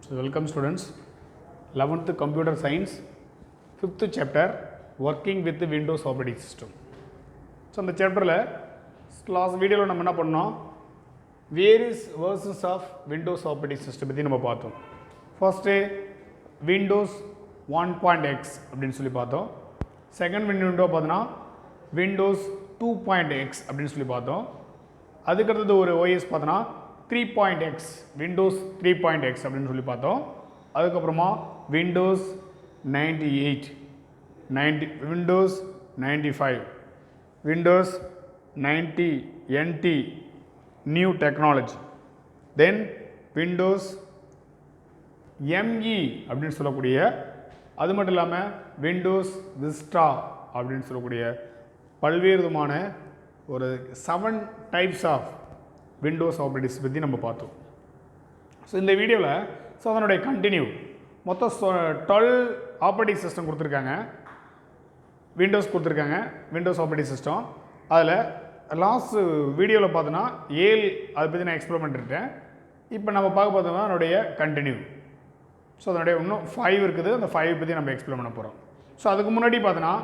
So welcome students, 11th computer science, 5th chapter, working with the Windows operating system. So இந்த chapterல last videoல நம்ம என்ன பண்ணோம், various versions of Windows operating system பற்றி நம்ம பார்த்தோம். First Windows 1.x அப்படின்னு சொல்லி பார்த்தோம். Second window பார்த்தோன்னா Windows 2.x அப்படின்னு சொல்லி பார்த்தோம். அதுக்கடுத்தது ஒரு OS பார்த்தோன்னா 3.x Windows 3.x அப்படின்னு சொல்லி பார்த்தோம். அதுக்கப்புறமா Windows 98 Windows 95 Windows 90 NT new technology, then Windows ME அப்படின்னு சொல்லக்கூடிய, அது மட்டும் இல்லாமல் Windows Vista அப்படின்னு சொல்லக்கூடிய பல்வேறு விதமான ஒரு 7 டைப்ஸ் ஆஃப் விண்டோஸ் ஆப்ரேட்டிங்ஸ் பற்றி நம்ம பார்த்தோம். ஸோ இந்த வீடியோவில் அதனுடைய கண்டினியூ மொத்தம் 12 ஆப்ரேட்டிங் சிஸ்டம் கொடுத்துருக்காங்க, விண்டோஸ் கொடுத்துருக்காங்க, விண்டோஸ் ஆப்ரேட்டிங் சிஸ்டம். அதில் லாஸ்ட் வீடியோவில் பார்த்தோன்னா 7 அதை பற்றி நான் எக்ஸ்ப்ளோர் பண்ணிருக்கேன். இப்போ நம்ம பார்க்க பார்த்தோம்னா அதனுடைய கண்டினியூ. ஸோ அதனுடைய இன்னும் 5 இருக்குது, அந்த 5 பற்றி நம்ம எக்ஸ்ப்ளோர் பண்ண போகிறோம். ஸோ அதுக்கு முன்னாடி பார்த்தோன்னா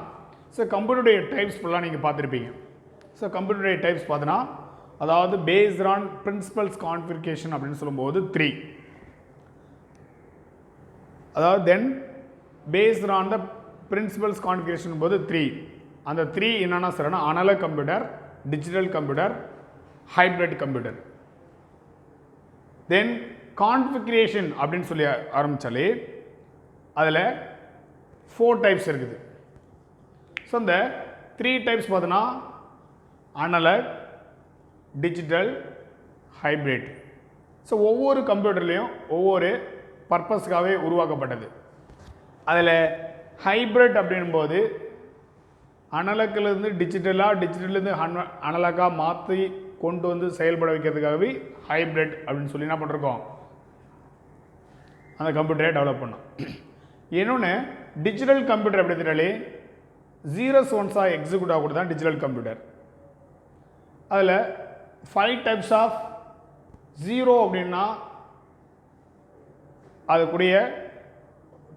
கம்ப்யூட்டருடைய டைப்ஸ் ஃபுல்லாக நீங்கள் பார்த்துருப்பீங்க. ஸோ கம்ப்யூட்டருடைய டைப்ஸ் பார்த்தோன்னா அதாவது பேஸ்ட் ஆன் பிரின்சிபல்ஸ் கான்ஃபிகரேஷன் அப்படின்னு சொல்லும்போது 3, அதாவது then based on the principles configuration போது 3. அந்த 3 என்னென்னா சொல்கிறேன்னா analogue computer, digital computer, hybrid computer. Then configuration அப்படின்னு சொல்லி ஆரம்பித்தாலே அதில் 4 டைப்ஸ் இருக்குது. ஸோ இந்த 3 டைப்ஸ் பார்த்தோன்னா அனலாக், டிஜிட்டல், ஹைப்ரிட். ஸோ ஒவ்வொரு கம்ப்யூட்டர்லேயும் ஒவ்வொரு பர்பஸ்க்காகவே உருவாக்கப்பட்டது. அதில் ஹைப்ரிட் அப்படின்போது அனலாக்லேருந்து டிஜிட்டலாக, டிஜிட்டல்லேருந்து அனலாக்காக மாற்றி கொண்டு வந்து செயல்பட வைக்கிறதுக்காகவே ஹைப்ரிட் அப்படின்னு சொல்லி என்ன பண்ணிருக்கோம், அந்த கம்ப்யூட்டரை டெவலப் பண்ணோம். இன்னொன்று டிஜிட்டல் கம்ப்யூட்டர் எப்படி தெரியாலே 0s 1s எக்ஸிக்யூட் ஆகக்கூட தான் டிஜிட்டல் கம்ப்யூட்டர். அதில் 5 டைப்ஸ் ஆஃப் 0 அப்படின்னா அதுக்குரிய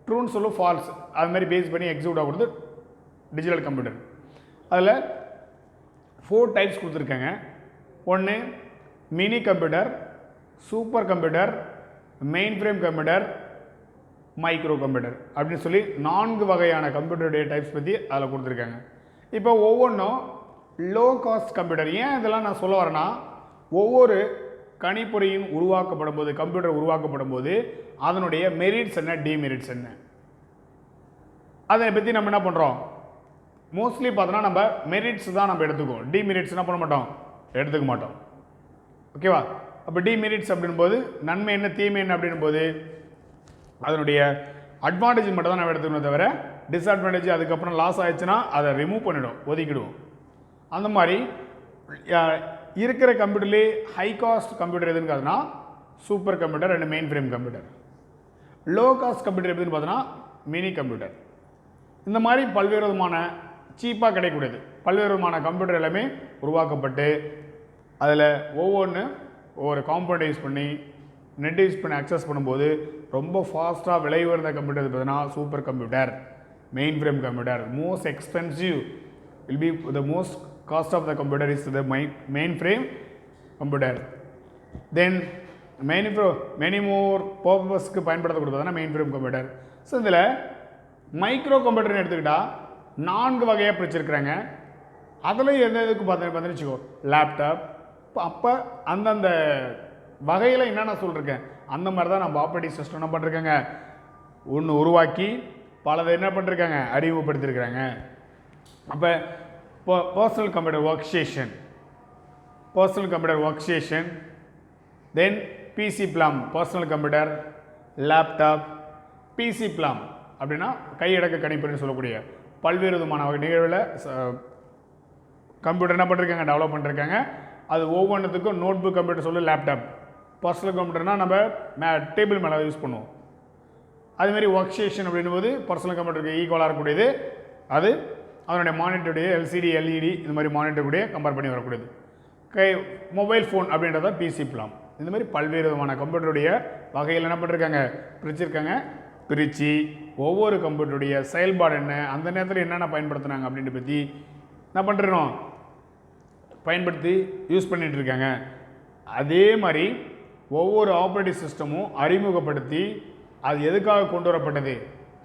ட்ரூன்னு சொல்லும், ஃபால்ஸ் அது மாதிரி பேஸ் பண்ணி எக்ஸிக்யூட் ஆகிறது டிஜிட்டல் கம்ப்யூட்டர். அதில் 4 டைப்ஸ் கொடுத்துருக்காங்க. ஒன்று mini computer, super computer, main frame computer, micro computer அப்படின்னு சொல்லி 4 வகையான கம்ப்யூட்டருடைய டைப்ஸ் பற்றி அதில் கொடுத்துருக்காங்க. இப்போ ஒவ்வொன்றும் லோ காஸ்ட் கம்ப்யூட்டர். ஏன் இதெல்லாம் நான் சொல்ல வரேன்னா, ஒவ்வொரு கணிப்பொறியும் உருவாக்கப்படும் போது, கம்ப்யூட்டர் உருவாக்கப்படும் போது அதனுடைய மெரிட்ஸ் என்ன, டிமெரிட்ஸ் என்ன, அதை பற்றி நம்ம என்ன பண்ணுறோம், மோஸ்ட்லி பார்த்தோன்னா நம்ம மெரிட்ஸ் தான் நம்ம எடுத்துக்குவோம், டிமெரிட்ஸ் என்ன பண்ண மாட்டோம், எடுத்துக்க மாட்டோம். ஓகேவா? அப்போ டிமெரிட்ஸ் அப்படின்போது நன்மை என்ன, தீமை என்ன அப்படின்போது அதனுடைய அட்வான்டேஜ் மட்டும் தான் நம்ம எடுத்துக்கணும், தவிர டிஸ்அட்வான்டேஜ் அதுக்கப்புறம் லாஸ் ஆயிடுச்சுன்னா அதை ரிமூவ் பண்ணிவிடும், ஒதுக்கிடுவோம். அந்த மாதிரி இருக்கிற கம்ப்யூட்டர்லேயே ஹை காஸ்ட் கம்ப்யூட்டர் எதுன்னு பார்த்தோன்னா super computer and main frame computer. Low cost computer எதுன்னு பார்த்தோன்னா மினி கம்ப்யூட்டர். இந்த மாதிரி பல்வேறு விதமான சீப்பாக கிடைக்கக்கூடியது பல்வேறு விதமான கம்ப்யூட்டர் எல்லாமே உருவாக்கப்பட்டு அதில் ஒவ்வொரு காம்பவுண்ட் யூஸ் பண்ணி நெட் யூஸ் பண்ணி அக்சஸ் பண்ணும்போது ரொம்ப ஃபாஸ்ட்டாக விலை உயர்ந்த கம்ப்யூட்டர் பார்த்தீங்கன்னா super computer, main frame computer. Most expensive will be the most cost of the computer is the mainframe computer. Then many more purpose-க்கு பயன்படுத்தக்கூடியதுனா mainframe computer. So இதில் micro கம்ப்யூட்டர்னு எடுத்துக்கிட்டால் 4 வகையாக பிரிச்சிருக்கிறாங்க. அதில் எதுக்கு பார்த்தீங்கன்னு வச்சுக்கோ, லேப்டாப். அப்போ அந்தந்த வகையில் என்னென்ன சொல்லியிருக்கேன் அந்த மாதிரி தான் நம்ம ஆப்ரேட்டிங் சிஸ்டம் என்ன பண்ணிருக்காங்க, ஒன்று உருவாக்கி பலதை என்ன பண்ணிருக்காங்க, அறிமுகப்படுத்தியிருக்கிறாங்க. அப்போ personal computer work station, then PC palm, personal computer, laptop, PC palm அப்படின்னா கையடக்க கணிப்பொறின்னு சொல்லக்கூடிய பல்வேறு விதமான நிகழ்வில் கம்ப்யூட்டர் என்ன பண்ணிருக்காங்க, டெவலப் பண்ணிருக்காங்க. அது ஒவ்வொன்றுத்துக்கும் நோட் புக் கம்ப்யூட்டர் சொல்லி லேப்டாப், பர்சனல் கம்ப்யூட்டர்னால் நம்ம டேபிள் மேலே யூஸ் பண்ணுவோம். அதுமாரி ஒர்க் ஸ்டேஷன் அப்படின்போது பர்சனல் கம்ப்யூட்டருக்கு ஈக்குவலாக இருக்கக்கூடியது, அது அதனுடைய மானிட்டருடைய எல்சிடி, எல்இடி இந்த மாதிரி மானிட்டருடைய கம்பேர் பண்ணி வரக்கூடியது. மொபைல் ஃபோன் அப்படின்றத பிசி பிளாம். இந்த மாதிரி பல்வேறு விதமான கம்ப்யூட்டருடைய வகையில் என்ன பண்ணிருக்காங்க, பிரிச்சிருக்காங்க. பிரித்து ஒவ்வொரு கம்ப்யூட்டருடைய செயல்பாடு என்ன, அந்த நேரத்தில் என்னென்ன பயன்படுத்துனாங்க அப்படின்ற பற்றி என்ன பண்ணுறோம், பயன்படுத்தி யூஸ் பண்ணிகிட்டு இருக்காங்க. அதே மாதிரி ஒவ்வொரு ஆப்ரேட்டிங் சிஸ்டமும் அறிமுகப்படுத்தி அது எதுக்காக கொண்டு வரப்பட்டது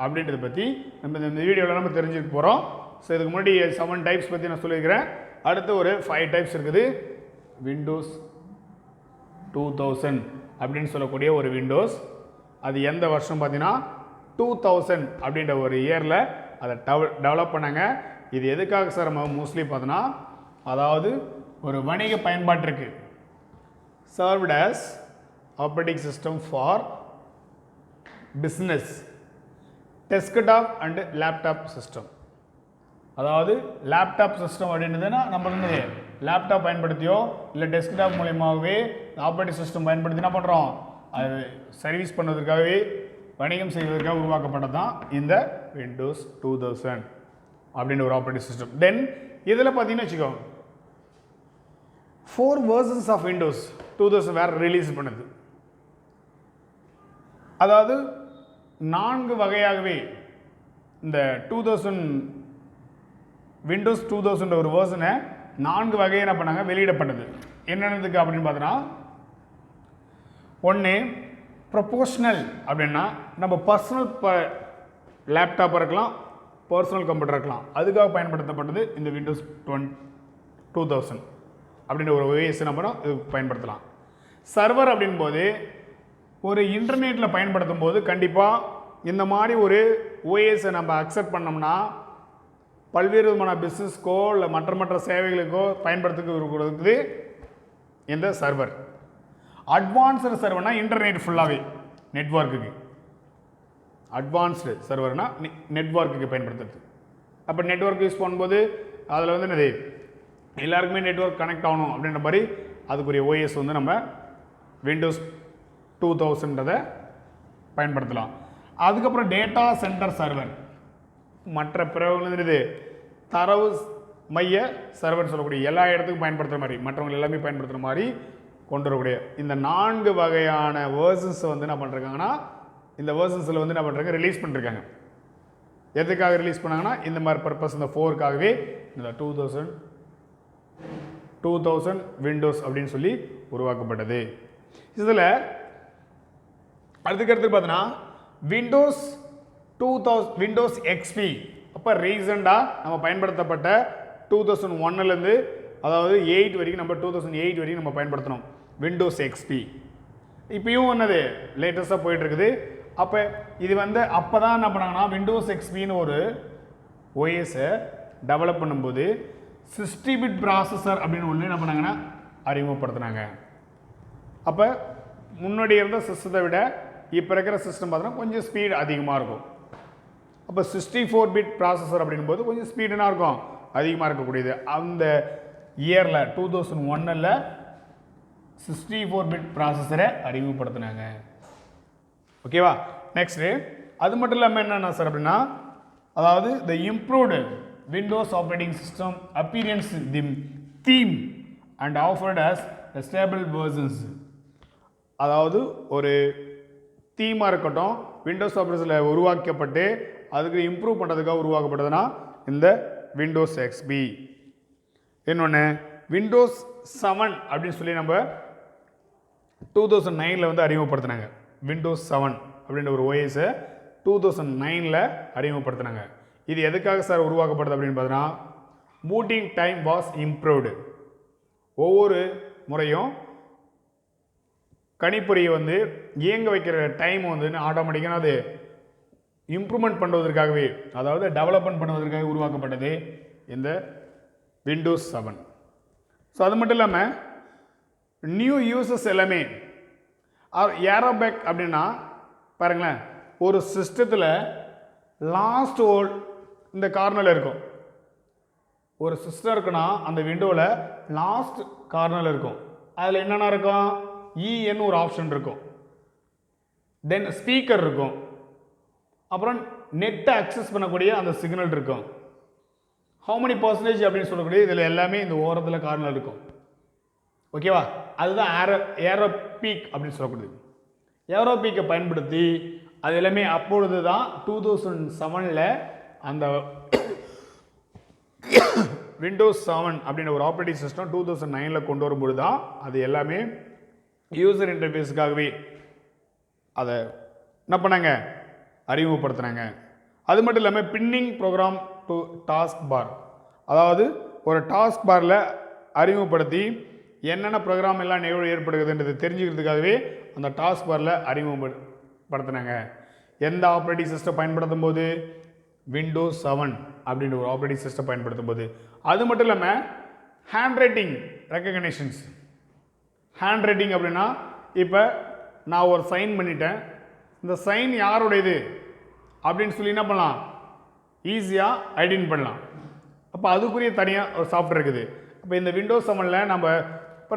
அப்படின்றத பற்றி நம்ம இந்த வீடியோவில் நம்ம தெரிஞ்சுக்க போகிறோம். ஸோ இதுக்கு முன்னாடி 7 டைப்ஸ் பற்றி நான் சொல்லியிருக்கிறேன். அடுத்து ஒரு 5 டைப்ஸ் இருக்குது. விண்டோஸ் 2000 அப்படின்னு சொல்லக்கூடிய ஒரு விண்டோஸ், அது எந்த வருஷம் பார்த்தீங்கன்னா 2000 அப்படின்ற ஒரு இயரில் அதை டெவலப் பண்ணாங்க. இது எதுக்காக சார் நம்ம மோஸ்ட்லி பார்த்தோன்னா, அதாவது ஒரு வணிக பயன்பாட்டிற்கு served as operating system for business desktop and laptop system. அதாவது லேப்டாப் சிஸ்டம் அப்படின்றதுன்னா நம்ம வந்து லேப்டாப் பயன்படுத்தியோ இல்லை டெஸ்க்டாப் மூலயமாகவே ஆப்ரேட்டிங் சிஸ்டம் பயன்படுத்தி என்ன பண்ணுறோம், அது சர்வீஸ் பண்ணுவதற்காகவே வணிகம் செய்வதற்காக உருவாக்கப்பட்டது தான் இந்த விண்டோஸ் 2000 அப்படின்ற ஒரு ஆப்ரேட்டிங் சிஸ்டம். தென் இதில் பார்த்தீங்கன்னு வச்சுக்கோ, 4 வெர்ஷன்ஸ் ஆஃப் விண்டோஸ் 2000 வேறு ரிலீஸ் பண்ணுது. அதாவது 4 வகையாகவே இந்த 2000 விண்டோஸ் 2000 ஒரு வேர்ஷனை 4 வகையை என்ன பண்ணாங்க, வெளியிடப்பட்டது. என்னென்னதுக்கு அப்படின்னு பார்த்தோன்னா, ஒன்று ப்ரொபோஷ்னல் அப்படின்னா நம்ம பர்சனல் லேப்டாப் இருக்கலாம், பர்சனல் கம்ப்யூட்டர் இருக்கலாம், அதுக்காக பயன்படுத்தப்பட்டது இந்த விண்டோஸ் 2000 அப்படின்ற ஒரு OS நம்ம இது பயன்படுத்தலாம். சர்வர் அப்படின்போது ஒரு இன்டர்நெட்டில் பயன்படுத்தும் போது கண்டிப்பாக இந்த மாதிரி ஒரு OS-ஐ நம்ம அக்செப்ட் பண்ணோம்னா பல்வேறு விதமான பிஸ்னஸ்க்கோ இல்லை மற்ற சேவைகளுக்கோ பயன்படுத்துகிறது இந்த சர்வர். அட்வான்ஸ்டு சர்வர்னா இன்டர்நெட் ஃபுல்லாகவே நெட்வொர்க்குக்கு, அட்வான்ஸ்டு சர்வர்னா நெட்வொர்க்குக்கு பயன்படுத்துறது. அப்போ நெட்வொர்க் யூஸ் பண்ணும்போது அதில் வந்து என்னது, எல்லாருக்குமே நெட்வொர்க் கனெக்ட் ஆகணும் அப்படின்ற மாதிரி அதுக்குரிய OS வந்து நம்ம விண்டோஸ் 2000 பயன்படுத்தலாம். அதுக்கப்புறம் டேட்டா சென்டர் சர்வர், மற்ற பிறகு தரவு மைய சர்வர் சொல்லக்கூடிய எல்லா இடத்துக்கும் பயன்படுத்துகிற மாதிரி, மற்றவங்க எல்லாமே பயன்படுத்துகிற மாதிரி கொண்டு வரக்கூடிய இந்த 4 வகையான வேர்ஷன்ஸ் வந்து என்ன பண்ணுறாங்கன்னா, இந்த வேர்ஷன்ஸில் வந்து என்ன பண்ணுறாங்க, ரிலீஸ் பண்ணிருக்காங்க. எதுக்காக ரிலீஸ் பண்ணாங்கன்னா, இந்த மாதிரி பர்பஸ், இந்த 4க்காகவே இந்த 2000 விண்டோஸ் அப்படின்னு சொல்லி உருவாக்கப்பட்டது. இதில் அடுத்துக்கடுத்து பார்த்தோன்னா விண்டோஸ் 2000 விண்டோஸ் XP. அப்போ ரீசெண்டாக நம்ம பயன்படுத்தப்பட்ட 2001லேருந்து அதாவது 8 வரைக்கும், நம்ம 2008 வரைக்கும் நம்ம பயன்படுத்தணும் விண்டோஸ் XP. இப்பயும் என்னது லேட்டஸ்ட்டாக போயிட்டுருக்குது. அப்போ இது வந்து அப்போ தான் என்ன பண்ணாங்கன்னா, விண்டோஸ் XPன்னு ஒரு OS-ஐ டெவலப் பண்ணும்போது 60 பிட் ப்ராசஸர் அப்படின்னு ஒன்று என்ன பண்ணாங்கன்னா அறிமுகப்படுத்தினாங்க. அப்போ முன்னாடி இருந்த சிஸ்டத்தை விட இப்போ இருக்கிற சிஸ்டம் பார்த்தோன்னா கொஞ்சம் ஸ்பீட் அதிகமாக இருக்கும். அப்போ 64 பிட் ப்ராசஸர் அப்படின்போது கொஞ்சம் ஸ்பீடு என்ன இருக்கும், அதிகமாக இருக்கக்கூடியது. அந்த இயரில் 2001ல் 64 பிட் ப்ராசஸரை அறிமுகப்படுத்தினாங்க. ஓகேவா. நெக்ஸ்ட்டு அது மட்டும் இல்லாமல் என்னென்ன சார் அப்படின்னா, அதாவது the improved Windows operating system appearance the theme and offered as stable versions. அதாவது ஒரு தீமாக இருக்கட்டும், விண்டோஸ் ஆப்ரேஷனில் உருவாக்கப்பட்டு அதுக்கு இம்ப்ரூவ் பண்ணுறதுக்காக உருவாக்கப்பட்டதுன்னா இந்த விண்டோஸ் XP. இன்னொன்று விண்டோஸ் 7 அப்படின்னு சொல்லி நம்ம 2009ல் வந்து அறிமுகப்படுத்தினாங்க. விண்டோஸ் 7 அப்படின்ற ஒரு OS-ஐ 2009ல் அறிமுகப்படுத்தினாங்க. இது எதுக்காக சார் உருவாக்கப்படுது அப்படின்னு பார்த்தோன்னா, பூட்டிங் டைம் வாஸ் இம்ப்ரூவ்டு. ஒவ்வொரு முறையும் கணிப்பொறியை வந்து இயங்க வைக்கிற டைம் வந்து ஆட்டோமேட்டிக்காக அது இம்ப்ரூவ்மெண்ட் பண்ணுவதற்காகவே, அதாவது டெவலப்மெண்ட் பண்ணுவதற்காக உருவாக்கப்பட்டது இந்த விண்டோஸ் 7. ஸோ அது மட்டும் இல்லாமல் நியூ யூசர்ஸ் எல்லாமே ஏரோபேக் அப்படின்னா பாருங்களேன், ஒரு சிஸ்டத்தில் லாஸ்ட் ஹோல் இந்த கார்னரில் இருக்கும். ஒரு சிஸ்டம் இருக்குன்னா அந்த விண்டோவில் லாஸ்ட் கார்னரில் இருக்கும். அதில் என்னென்ன இருக்கும், EN ஒரு ஆப்ஷன் இருக்கும், தென் ஸ்பீக்கர் இருக்கும், அப்புறம் நெட்டை அக்சஸ் பண்ணக்கூடிய அந்த சிக்னல் இருக்கும். ஹவு many percentage அப்படின்னு சொல்லக்கூடிய இதில் எல்லாமே இந்த ஓரத்தில் கார்னரில் இருக்கும். ஓகேவா, அதுதான் ஏரோ பீக் அப்படின்னு சொல்லக்கூடியது. ஏரோபிக்கை பயன்படுத்தி அது எல்லாமே அப்பொழுது தான் 2007 அந்த விண்டோஸ் 7 அப்படின்ற ஒரு ஆப்ரேட்டிங் சிஸ்டம் 2009 கொண்டு வரும்போது தான் அது எல்லாமே யூசர் இன்டர்ஃபேஸுக்காகவே அதை என்ன பண்ணாங்க, அறிமுகப்படுத்தினாங்க. அது மட்டும் இல்லாமல் pinning program to taskbar, அதாவது ஒரு டாஸ்க் பாரில் அறிமுகப்படுத்தி என்னென்ன ப்ரோக்ராம் எல்லாம் நிகழ்வு ஏற்படுகிறதுன்றது தெரிஞ்சுக்கிறதுக்காகவே அந்த டாஸ்க் பாரில் அறிமுகப்படுத்தினாங்க. எந்த ஆப்ரேட்டிங் சிஸ்டம் பயன்படுத்தும் போது, விண்டோஸ் 7 அப்படின்ற ஒரு ஆப்ரேட்டிங் சிஸ்டம் பயன்படுத்தும் போது. அது மட்டும் இல்லாமல் hand writing recognitions. Hand writing அப்படின்னா இப்போ நான் ஒரு சைன் பண்ணிட்டேன், இந்த சைன் யாருடையது அப்படின்னு சொல்லி என்ன பண்ணலாம், ஈஸியாக ஐடென்டி பண்ணலாம். அப்போ அதுக்குரிய தனியாக ஒரு சாஃப்ட்வேர் இருக்குது. அப்போ இந்த விண்டோஸ் 7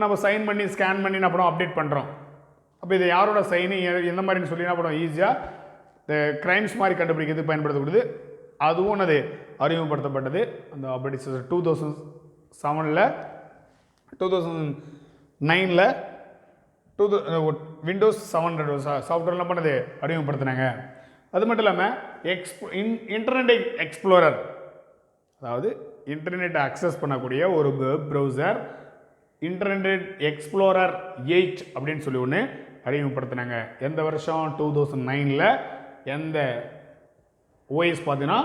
நம்ம சைன் பண்ணி ஸ்கேன் பண்ணி என்ன பண்ணுவோம், அப்டேட் பண்ணுறோம். அப்போ இது யாரோட சைனு எந்த மாதிரின்னு சொல்லி என்ன பண்ணுவோம், ஈஸியாக இந்த கிரைம்ஸ் மாதிரி கண்டுபிடிக்கிறதுக்கு பயன்படுத்தப்படுது. அதுவும் அது அறிமுகப்படுத்தப்பட்டது அந்த ஆப்ரேட்டிங் சிஸ்டம் 2007 2009 விண்டோஸ் 7 சாஃப்ட்வேர் என்ன பண்ணது அறிமுகப்படுத்தினாங்க. அது மட்டும் இல்லாமல் இன்டர்நெட் எக்ஸ்ப்ளோரர், அதாவது இன்டர்நெட்டை அக்சஸ் பண்ணக்கூடிய ஒரு வெப் ப்ரௌசர் இன்டர்நெட் எக்ஸ்ப்ளோரர் 8 அப்படின்னு சொல்லி ஒன்று அறிமுகப்படுத்தினாங்க. எந்த வருஷம், 2009. எந்த ஓஎஸ் பார்த்தீங்கன்னா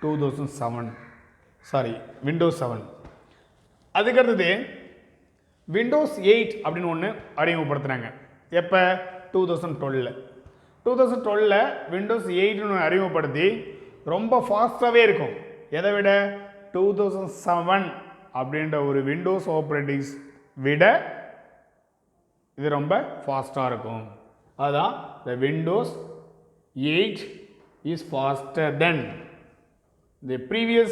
2007, விண்டோஸ் 7. அதுக்கடுத்தது விண்டோஸ் 8 அப்படின்னு ஒன்று அறிமுகப்படுத்தினாங்க. எப்போ, 2012 விண்டோஸ் 8 அறிமுகப்படுத்தி ரொம்ப ஃபாஸ்ட்டாகவே இருக்கும். எதை விட 2007 அப்படின்ற ஒரு விண்டோஸ் ஆப்ரேட்டிங்ஸ் விட இது ரொம்ப ஃபாஸ்ட்டாக இருக்கும். அதுதான் the Windows 8 is faster than the previous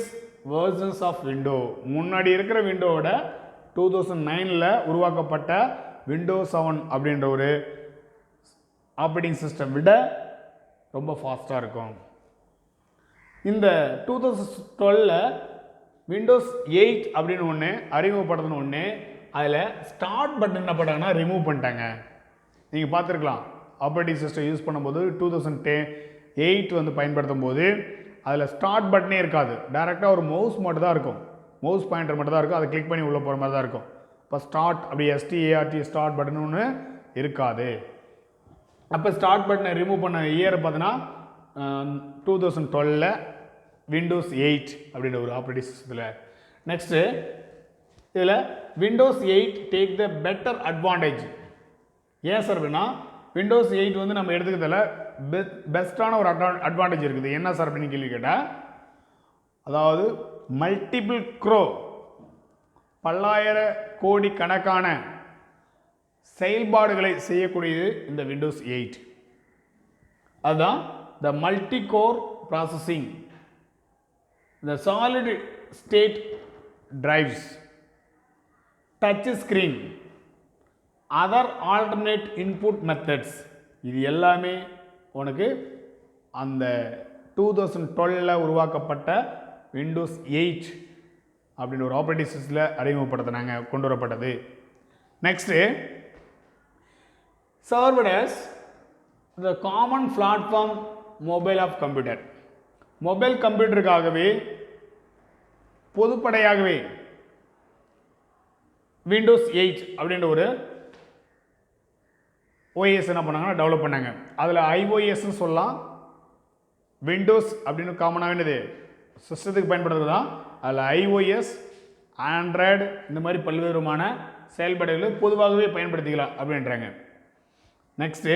versions of window. முன்னாடி இருக்கிற விண்டோவோட 2009 உருவாக்கப்பட்ட விண்டோஸ் 7 அப்படின்ற ஒரு ஆப்ரேட்டிங் சிஸ்டம் விட ரொம்ப ஃபாஸ்ட்டாக இருக்கும். இந்த 2012 விண்டோஸ் 8 அப்படின்னு ஒன்று அறிமுகப்படுத்தின ஒன்று, அதில் ஸ்டார்ட் பட்டன் என்ன பண்ணாங்கன்னா ரிமூவ் பண்ணிட்டாங்க. நீங்கள் பார்த்துருக்கலாம், ஆப்ரேட்டிங் சிஸ்டம் யூஸ் பண்ணும்போது 2008 பயன்படுத்தும் போது அதில் ஸ்டார்ட் பட்டனே இருக்காது. டேரெக்டாக ஒரு மவுஸ் மட்டும் தான் இருக்கும், மவுஸ் பாயிண்டர் மட்டும் தான் இருக்கும். அதை கிளிக் பண்ணி உள்ளே போகிற மாதிரி தான் இருக்கும். இப்போ ஸ்டார்ட் அப்படி START ஸ்டார்ட் பட்டன் ஒன்று இருக்காது. அப்போ ஸ்டார்ட் பட்டனை ரிமூவ் பண்ண இயர் பார்த்தீங்கன்னா 2012 விண்டோஸ் 8 அப்படின்ற ஒரு ஆப்ரேட்டிங் சிஸ்டத்தில். நெக்ஸ்ட்டு இதில் Windows 8 take the better advantage. ஏன் சார் அப்படின்னா விண்டோஸ் 8 நம்ம எடுத்துக்கிறதுல பெஸ்ட்டான ஒரு அட்வான்டேஜ் இருக்குது. என்ன சார் அப்படின்னு கேள்வி கேட்டால், அதாவது மல்டிபிள் பல்லாயிர கோடி கணக்கான செயல்பாடுகளை செய்யக்கூடியது இந்த விண்டோஸ் 8. அதுதான் the multi core processing, the solid state drives, touch screen, other alternate input methods. இது எல்லாமே உனக்கு அந்த 2012 உருவாக்கப்பட்ட விண்டோஸ் 8 அப்படின்னு ஒரு ஆப்ரேட்டிங் சிஸ்டத்தில் அறிமுகப்படுத்தினாங்க, கொண்டு வரப்பட்டது. Next served as the common platform mobile of computer. Mobile கம்ப்யூட்டருக்காகவே பொதுப்படையாகவே விண்டோஸ் 8 அப்படின்ற ஒரு OS என்ன பண்ணாங்கன்னா டெவலப் பண்ணாங்க. அதில் iOSன்னு சொல்லலாம், விண்டோஸ் அப்படின்னு காமனாக என்னது சிஸ்டத்துக்கு பயன்படுத்துறது தான். அதில் iOS, ஆண்ட்ராய்டு இந்த மாதிரி பல்வேறுமான செயல்பாடுகளை பொதுவாகவே பயன்படுத்திக்கலாம் அப்படின்றாங்க. நெக்ஸ்ட்டு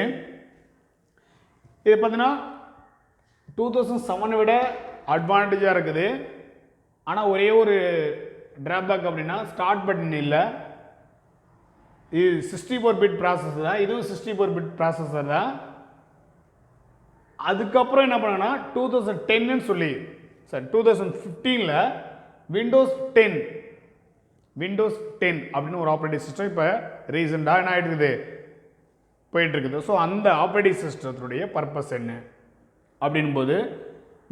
இது பார்த்தீங்கன்னா 2007 விட அட்வான்டேஜாக இருக்குது. ஆனால் ஒரே ஒரு ட்ராபேக் அப்படின்னா ஸ்டார்ட் பட்டன் இல்லை. இது 64 பிட் ப்ராசஸர் தான், இதுவும் 64 பிட் ப்ராசஸர் தான். அதுக்கப்புறம் என்ன பண்ணாங்கன்னா 2010 சொல்லி 2015 விண்டோஸ் 10 அப்படின்னு ஒரு ஆப்ரேட்டிங் சிஸ்டம் இப்போ ரீசெண்டாக என்ன ஆகிட்டு போயிட்டுருக்குது. ஸோ அந்த ஆப்ரேட்டிங் சிஸ்டத்துடைய பர்பஸ் என்ன அப்படின்போது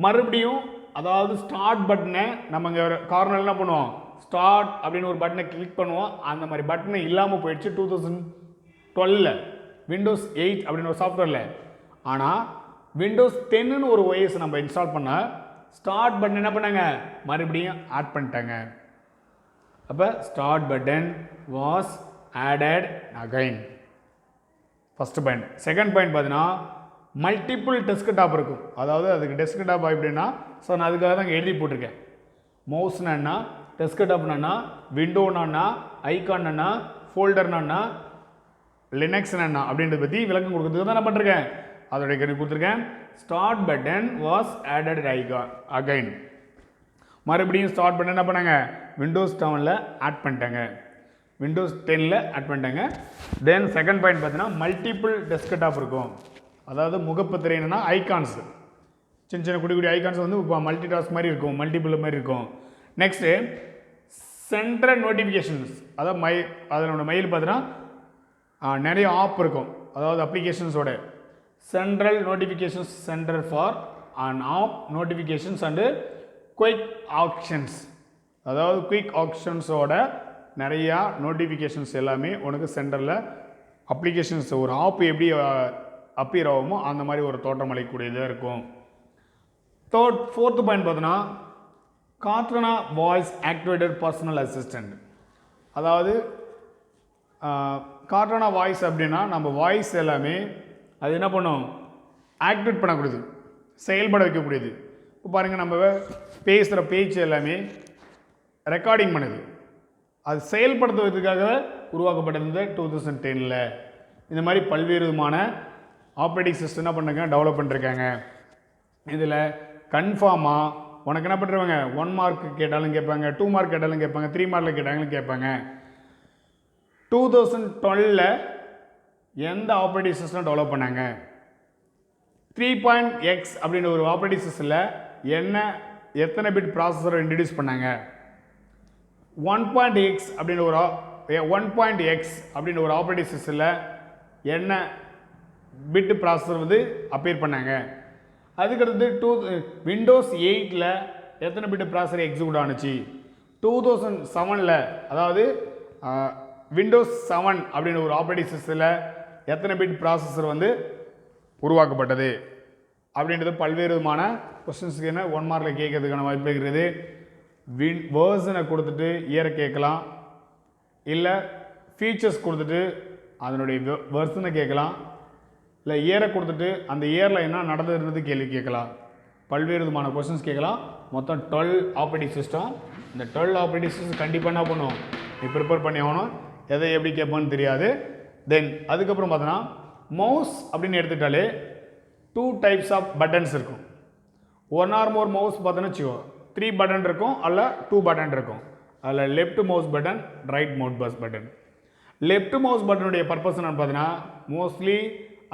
மறுபடியும், அதாவது ஸ்டார்ட் பட்டனை நம்ம இங்கே கார்னரில் என்ன பண்ணுவோம், ஸ்டார்ட் அப்படின்னு ஒரு பட்டனை கிளிக் பண்ணுவோம். அந்த மாதிரி பட்டனை இல்லாமல் போயிடுச்சு 2012 விண்டோஸ் 8 அப்படின்னு ஒரு சாஃப்ட்வேரில். ஆனால் விண்டோஸ் 10ன்னு ஒரு OS நம்ம இன்ஸ்டால் பண்ணால் ஸ்டார்ட் பட்டன் என்ன பண்ணாங்க, மறுபடியும் ஆட் பண்ணிட்டாங்க. அப்போ start button was added again. First point. Second point பார்த்தீங்கன்னா மல்டிபிள் டெஸ்க்டாப் இருக்கும். அதாவது அதுக்கு டெஸ்க்டாப் எப்படின்னா, ஸோ நான் அதுக்காக தான் இங்கே எழுதி போட்டிருக்கேன். மவுஸ்னா டெஸ்க்டாப்னா, விண்டோனா, ஐகான்னா, ஃபோல்டர்னா, லினக்ஸ்னா அப்படின்றத பற்றி விளக்கம் கொடுக்குறதுக்கு தான் நான் பண்ணிருக்கேன். அதோடைய கருத்து கொடுத்துருக்கேன். Start button was added again. மறுபடியும் ஸ்டார்ட் பட்டன் என்ன பண்ணாங்க, விண்டோஸ் 7ல் ஆட் பண்ணிட்டாங்க, விண்டோஸ் 10ல் ஆட் பண்ணிட்டாங்க. தென் செகண்ட் பாயிண்ட் பார்த்தீங்கன்னா மல்டிபிள் டெஸ்க்டாப் இருக்கும். அதாவது முகப்பத்திரை என்னன்னா ஐகான்ஸ், சின்ன சின்ன குடி குடி ஐகான்ஸ் வந்து இப்போ மல்டி டாஸ்க் மாதிரி இருக்கும், மல்டிபிள் மாதிரி இருக்கும். Next central notifications. அதாவது அதனோட மெயில் பார்த்தீங்கன்னா நிறைய ஆப் இருக்கும். அதாவது அப்ளிகேஷன்ஸோட central notifications centre for and app notifications and quick actions. அதாவது குயிக் ஆக்ஷன்ஸோட நிறையா நோட்டிஃபிகேஷன்ஸ் எல்லாமே உனக்கு சென்டரில் அப்ளிகேஷன்ஸ் ஒரு ஆப் எப்படி அப்பியர் ஆகுமோ அந்த மாதிரி ஒரு தோற்றம் அளிக்கக்கூடியதாக இருக்கும். ஃபோர்த்து பாயிண்ட் பார்த்தோன்னா கார்டனா வாய்ஸ் ஆக்டிவேட்டட் பர்சனல் அசிஸ்டண்ட். அதாவது கார்டனா வாய்ஸ் அப்படின்னா நம்ம வாய்ஸ் எல்லாமே அது என்ன பண்ணும், ஆக்டிவேட் பண்ணக்கூடியது, செயல்பட வைக்கக்கூடியது. இப்போ பாருங்கள், நம்ம பேசுகிற பேச்சு எல்லாமே ரெக்கார்டிங் பண்ணுது. அது செயல்படுத்துவதற்காக உருவாக்கப்பட்டது 2010ல். இந்த மாதிரி பல்வேறு விதமான ஆப்ரேட்டிங் சிஸ்டம் என்ன பண்ணுறாங்க, டெவலப் பண்ணிருக்காங்க. இதில் கன்ஃபார்மாக உனக்கு என்ன பண்ணுறாங்க, 1 மார்க் கேட்டாலும் கேட்பாங்க, 2 மார்க் கேட்டாலும் கேட்பாங்க, 3 மார்க்கில் கேட்டாலும் கேட்பாங்க. 2012ல் எந்த ஆப்ரேட்டிங் சிஸ்டம் டெவலப் பண்ணாங்க? 3.x அப்படின்ற ஒரு ஆப்ரேட்டிங் சிஸ்டத்தில் எத்தனை பிட் ப்ராசஸரை இன்ட்ரடியூஸ் பண்ணாங்க? 1.x அப்படின்ற ஒரு ஆப்ரேட்டிங் சிஸ்டத்தில் என்ன பிட் ப்ராசஸர் வந்து அப்பியர் பண்ணாங்க? அதுக்கடுத்து விண்டோஸ் 8ல் எத்தனை பிட் ப்ராசஸர் எக்ஸிக்யூட் ஆணுச்சு? 2007ல் அதாவது விண்டோஸ் 7 அப்படின்ற ஒரு ஆப்ரேட்டிங் சிஸ்டத்தில் எத்தனை பிட் ப்ராசஸர் வந்து உருவாக்கப்பட்டது அப்படின்றது பல்வேறு விதமான கொஸ்டின்ஸுக்கு என்ன 1 மார்க்கில் கேட்கறதுக்கான வாய்ப்பு இருக்கிறது. வேர்ஷனை கொடுத்துட்டு இயரை கேட்கலாம், இல்லை ஃபீச்சர்ஸ் கொடுத்துட்டு அதனுடைய வேர்ஷனை கேட்கலாம், இல்லை இயரை கொடுத்துட்டு அந்த இயரில் என்ன நடந்ததுன்றது கேள்வி கேட்கலாம். பல்வேறு விதமான கொஸ்டின்ஸ் கேட்கலாம். மொத்தம் 12 ஆப்ரேட்டிங் சிஸ்டம். இந்த 12 ஆப்ரேட்டிங் சிஸ்டம் கண்டிப்பாக என்ன பண்ணும், நீ ப்ரிப்பேர் பண்ணி ஆகணும். எதை எப்படி கேட்பான்னு தெரியாது. தென் அதுக்கப்புறம் பார்த்தோன்னா மவுஸ் அப்படின்னு எடுத்துட்டாலே 2 டைப்ஸ் ஆஃப் பட்டன்ஸ் இருக்கும். 1 ஆர் மோர் மவுஸ் பார்த்தோன்னு வச்சுக்கோ, 3 பட்டன் இருக்கும், அல்ல 2 பட்டன் இருக்கும். அதில் left mouse button, right mouse button. Left mouse பட்டனுடைய பர்பஸ் என்னன்னு பார்த்தீங்கன்னா மோஸ்ட்லி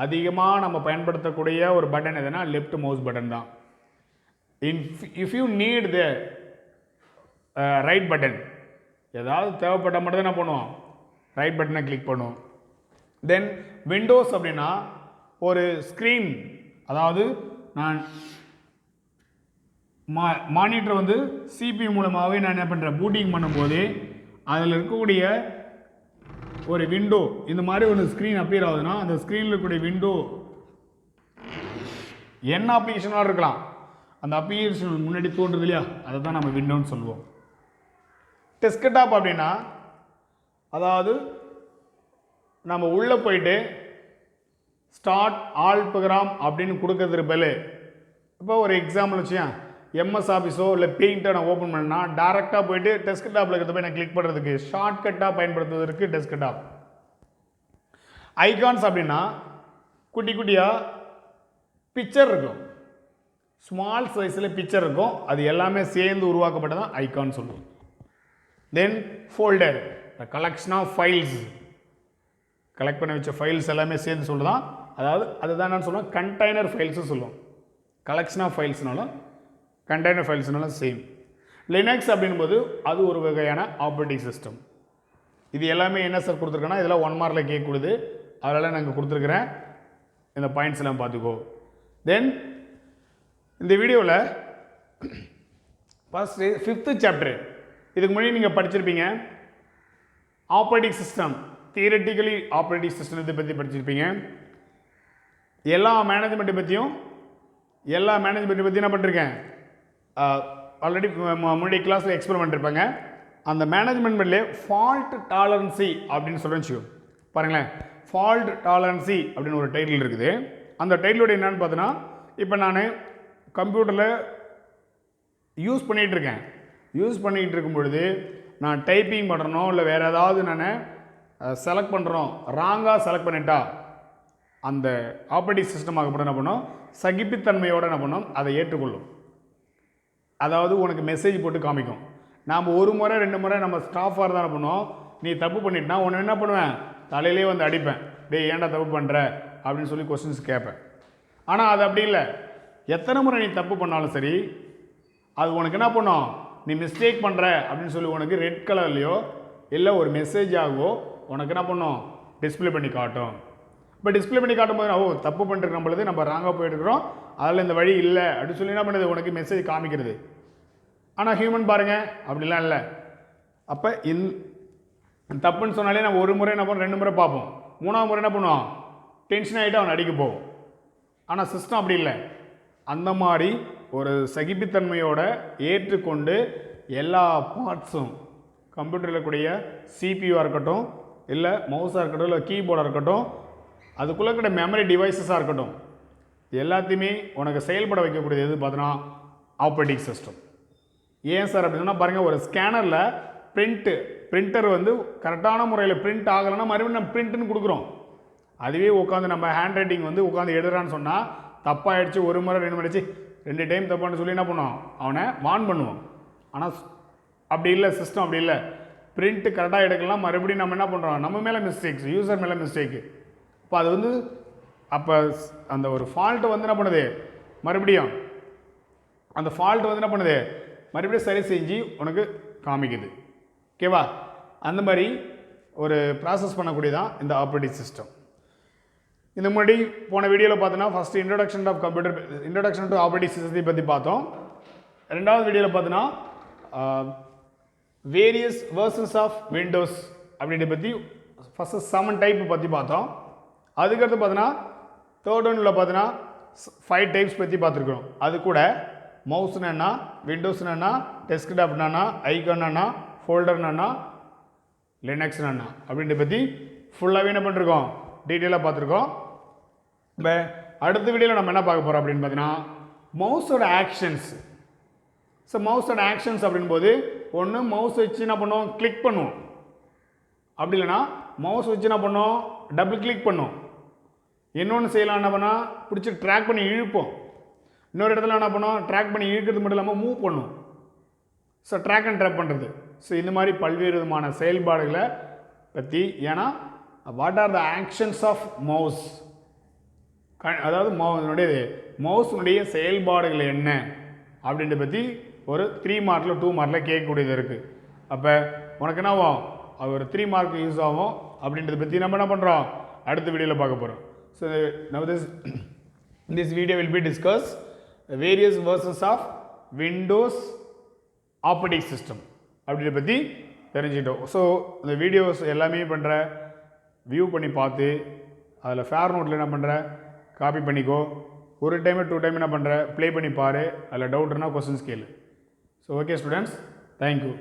அதிகமாக நம்ம பயன்படுத்தக்கூடிய ஒரு பட்டன் எதுனா லெஃப்ட் மவுஸ் பட்டன் தான். If you need the right button, ஏதாவது தேவைப்பட்ட மட்டும் தான் என்ன பண்ணுவோம், ரைட் பட்டனை கிளிக் பண்ணுவோம். தென் விண்டோஸ் அப்படின்னா ஒரு ஸ்க்ரீன், அதாவது நான் மானிட்டர் வந்து சிபி மூலமாகவே நான் என்ன பண்ணுறேன், பூட்டிங் பண்ணும்போது அதில் இருக்கக்கூடிய ஒரு விண்டோ இந்த மாதிரி ஒரு ஸ்க்ரீன் அப்பியர் ஆகுதுன்னா அந்த ஸ்க்ரீனில் இருக்கக்கூடிய விண்டோ என்ன அப்ளிகேஷனாக இருக்கலாம், அந்த அப்ளிகேஷன் முன்னாடி தோன்றுது இல்லையா, அதை தான் நம்ம விண்டோன்னு சொல்லுவோம். டெஸ்க்டாப் அப்படின்னா அதாவது நம்ம உள்ளே போயிட்டு ஸ்டார்ட் ஆல் ப்ரோக்ராம் அப்படின்னு கொடுக்கறதுக்கு பதில், இப்போ ஒரு எக்ஸாம்பிள் வச்சேன், எம்எஸ் ஆஃபீஸோ இல்லை பெயிண்ட்டை நான் ஓப்பன் பண்ணால் டேரெக்டாக போயிட்டு டெஸ்க்டாப்பில் இருக்கிறத போய் நான் கிளிக் பண்ணுறதுக்கு ஷார்ட்கட்டாக பயன்படுத்துவதற்கு டெஸ்க்டாப். ஐகான்ஸ் அப்படின்னா குட்டி குட்டியாக பிக்சர் இருக்கும், ஸ்மால் சைஸில் பிக்சர் இருக்கும், அது எல்லாமே சேர்ந்து உருவாக்கப்பட்டதான் ஐகான் சொல்லுவோம். Then folder, collection of files, collect பண்ணி வச்ச ஃபைல்ஸ் எல்லாமே சேர்ந்து சொல்லுதான். அதாவது அதுதான் என்னன்னு சொல்லுவோம், கண்டெய்னர் ஃபைல்ஸு சொல்லுவோம். கலெக்ஷன் ஆஃப் ஃபைல்ஸ்னாலும் கண்டெய்னர் ஃபைல்ஸ்னாலும் சேம். லினக்ஸ் அப்படின்போது அது ஒரு வகையான ஆப்ரேட்டிங் சிஸ்டம். இது எல்லாமே என்ன சார் கொடுத்துருக்கேன்னா இதெல்லாம் 1 மார்க்கில் கேட்கக்கூடாது, அதெல்லாம் நாங்கள் கொடுத்துருக்குறேன். இந்த பாயிண்ட்ஸ் எல்லாம் பார்த்துக்கோ. தென் இந்த வீடியோவில் ஃபஸ்ட்டு 5th சாப்டர் இதுக்கு முன்னாடி நீங்கள் படிச்சிருப்பீங்க. ஆப்ரேட்டிங் சிஸ்டம் தியரட்டிக்கலி ஆப்ரேட்டிங் சிஸ்டத்தை பற்றி படிச்சிருப்பீங்க. எல்லா மேனேஜ்மெண்ட்டை பற்றியும் என்ன பண்ணிருக்கேன், ஆல்ரெடி முன்னாடி கிளாஸில் எக்ஸ்பிளைன் பண்ணிருப்பாங்க. அந்த மேனேஜ்மெண்ட்லேயே ஃபால்ட் டாலரன்சி அப்படின்னு சொல்கிறேன். பாருங்களேன், ஃபால்ட் டாலரன்சி அப்படின்னு ஒரு டைட்டில் இருக்குது. அந்த டைட்டிலோட என்னன்னு பார்த்தோன்னா, இப்போ நான் கம்ப்யூட்டரில் யூஸ் பண்ணிகிட்டு இருக்கும் பொழுது நான் டைப்பிங் பண்ணுறனோ இல்லை வேறு ஏதாவது நான் செலக்ட் பண்ணுறோம், ராங்காக செலக்ட் பண்ணிட்டா அந்த ஆப்ரேட்டிங் சிஸ்டம் ஆகப்பட்ட என்ன பண்ணோம், சகிப்புத்தன்மையோடு என்ன பண்ணோம், அதை ஏற்றுக்கொள்ளும். அதாவது உனக்கு மெசேஜ் போட்டு காமிக்கும். நாம் ஒரு முறை 2 முறை நம்ம ஸ்டாஃபாக இருந்தால் என்ன பண்ணுவோம், நீ தப்பு பண்ணிட்டுனா உன்னை என்ன பண்ணுவேன், தலையிலே வந்து அடிப்பேன், டேய் ஏன்டா தப்பு பண்ணுற அப்படின்னு சொல்லி கொஸ்டின்ஸ் கேட்பேன். ஆனால் அது அப்படி இல்லை. எத்தனை முறை நீ தப்பு பண்ணாலும் சரி, அது உனக்கு என்ன பண்ணும், நீ மிஸ்டேக் பண்ணுற அப்படின்னு சொல்லி உனக்கு ரெட் கலர்லையோ இல்லை ஒரு மெசேஜ் ஆகவோ உனக்கு என்ன பண்ணும், டிஸ்பிளே பண்ணி காட்டும். இப்போ டிஸ்பிளே பண்ணி காட்டும்போது ஓ தப்பு பண்ணிட்டு நம்மளது நம்ம ராங்காக போயிட்டுருக்கிறோம், அதில் இந்த வழி இல்லை அப்படின்னு சொல்லி என்ன பண்ணுது, உனக்கு மெசேஜ் காமிக்கிறது. ஆனால் ஹியூமன் பாருங்கள் அப்படிலாம் இல்லை. அப்போ தப்புன்னு சொன்னாலே நம்ம ஒரு முறை என்ன பண்ணுவோம், 2 முறை பார்ப்போம், 3ஆவது முறை என்ன பண்ணுவோம், டென்ஷன் ஆகிட்டு அவன் அடிக்க போவோம். ஆனால் சிஸ்டம் அப்படி இல்லை. அந்த மாதிரி ஒரு சகிப்புத்தன்மையோட ஏற்றுக்கொண்டு எல்லா பார்ட்ஸும் கம்ப்யூட்டரில் கூடிய சிபியூவாக இருக்கட்டும், இல்லை மவுஸாக இருக்கட்டும், இல்லை கீபோர்டாக இருக்கட்டும், அதுக்குள்ளே இருக்கிற மெமரி டிவைசஸாக இருக்கட்டும், எல்லாத்தையுமே உனக்கு செயல்பட வைக்கக்கூடியது எது பார்த்தோன்னா ஆப்ரேட்டிங் சிஸ்டம். ஏன் சார் அப்படின்னா பாருங்கள், ஒரு ஸ்கேனரில் பிரிண்டர் வந்து கரெக்டான முறையில் பிரிண்ட் ஆகலைன்னா மறுபடியும் நம்ம பிரிண்ட்டுன்னு கொடுக்குறோம். அதுவே உட்காந்து நம்ம ஹேண்ட் ரைட்டிங் வந்து உட்காந்து எழுதுறான்னு சொன்னால் தப்பாகிடுச்சு, 1 முறை 2 முறை 2 டைம் தப்பான்னு சொல்லி என்ன பண்ணுவோம், அவனை வார்ன் பண்ணுவோம். ஆனால் அப்படி இல்லை, சிஸ்டம் அப்படி இல்லை. பிரிண்ட்டு கரெக்டாக எடுக்கலாம், மறுபடியும் நம்ம என்ன பண்ணுறோம், நம்ம மேலே மிஸ்டேக்ஸ், யூசர் மேலே மிஸ்டேக்கு. இப்போ அது வந்து அப்போ அந்த ஒரு ஃபால்ட்டு வந்து என்ன பண்ணுது, மறுபடியும் அந்த ஃபால்ட் வந்து என்ன பண்ணுது, மறுபடியும் சரி செஞ்சு உனக்கு காமிக்குது. ஓகேவா? அந்த மாதிரி ஒரு ப்ராசஸ் பண்ணக்கூடியதான் இந்த ஆப்ரேட்டிங் சிஸ்டம். இந்த முன்னாடி போன வீடியோவில் பார்த்தோன்னா ஃபஸ்ட்டு இன்ட்ரடக்ஷன் டு ஆப்ரேட்டிங் சிஸ்டத்தை பற்றி பார்த்தோம். 2வது வீடியோவில் பார்த்தோன்னா வேரியஸ் வெர்ஷன்ஸ் ஆஃப் விண்டோஸ் அப்படின்றத பற்றி ஃபஸ்ட்டு 7 டைப் பற்றி பார்த்தோம். அதுக்கடுத்து பார்த்தோன்னா 3rd ஒன்றில் பார்த்தோன்னா 5 டைப்ஸ் பற்றி பார்த்துருக்குறோம். அது கூட மவுஸ்னா என்ன, விண்டோஸ்னா என்ன, டெஸ்க்டாப்னா என்ன, ஐகான்னா என்ன, ஃபோல்டர்னா என்ன, லினக்ஸ்னா என்ன அப்படின்றத பற்றி ஃபுல்லாகவே என்ன பண்ணிருக்கோம், டீட்டெயிலாக பார்த்துருக்கோம். இப்போ அடுத்த வீடியோவில் நம்ம என்ன பார்க்க போகிறோம் அப்படின்னு பார்த்தீங்கன்னா மவுஸோட ஆக்ஷன்ஸ். ஸோ மவுஸோட ஆக்ஷன்ஸ் அப்படின்போது ஒன்று மவுஸ் வச்சு என்ன பண்ணுவோம், கிளிக் பண்ணுவோம். அப்படி இல்லைனா மவுஸ் வச்சு என்ன பண்ணுவோம், டபுள் கிளிக் பண்ணுவோம். இன்னொன்று செய்யலாம், என்ன பண்ணால் பிடிச்சி ட்ராக் பண்ணி இழுப்போம். இன்னொரு இடத்துல என்ன பண்ணுவோம், ட்ராக் பண்ணி இழுக்கிறது மட்டும் இல்லாமல் மூவ் பண்ணுவோம். ஸோ ட்ராக் அண்ட் ட்ராப் பண்ணுறது. ஸோ இந்த மாதிரி பல்வேறு விதமான செயல்பாடுகளை பற்றி, ஏன்னா what are the actions of mouse, அதாவது மவுஸுடைய செயல்பாடுகள் என்ன அப்படின்றத பற்றி ஒரு 3 மார்க்கில் 2 மார்க்கில் கேட்கக்கூடியது இருக்குது. அப்போ உனக்கு என்ன ஆகும், அது ஒரு 3 மார்க் யூஸ் ஆகும். அப்படின்றத பற்றி நம்ம என்ன பண்ணுறோம், அடுத்த வீடியோவில் பார்க்க போகிறோம். So now this video will be discussed various versions of Windows operating system அப்படின்றத பற்றி தெரிஞ்சுக்கிட்டோம். ஸோ இந்த வீடியோஸ் எல்லாமே பண்ணுற வியூ பண்ணி பார்த்து அதில் ஃபேர் நோட்டில் என்ன பண்ணுற, காப்பி பண்ணிக்கோ. ஒரு டைம் 2 டைம் என்ன பண்ணுற, ப்ளே பண்ணி பாரு. அதில் டவுட்னா கொஸ்டின்ஸ் கேளு. So okay students, thank you.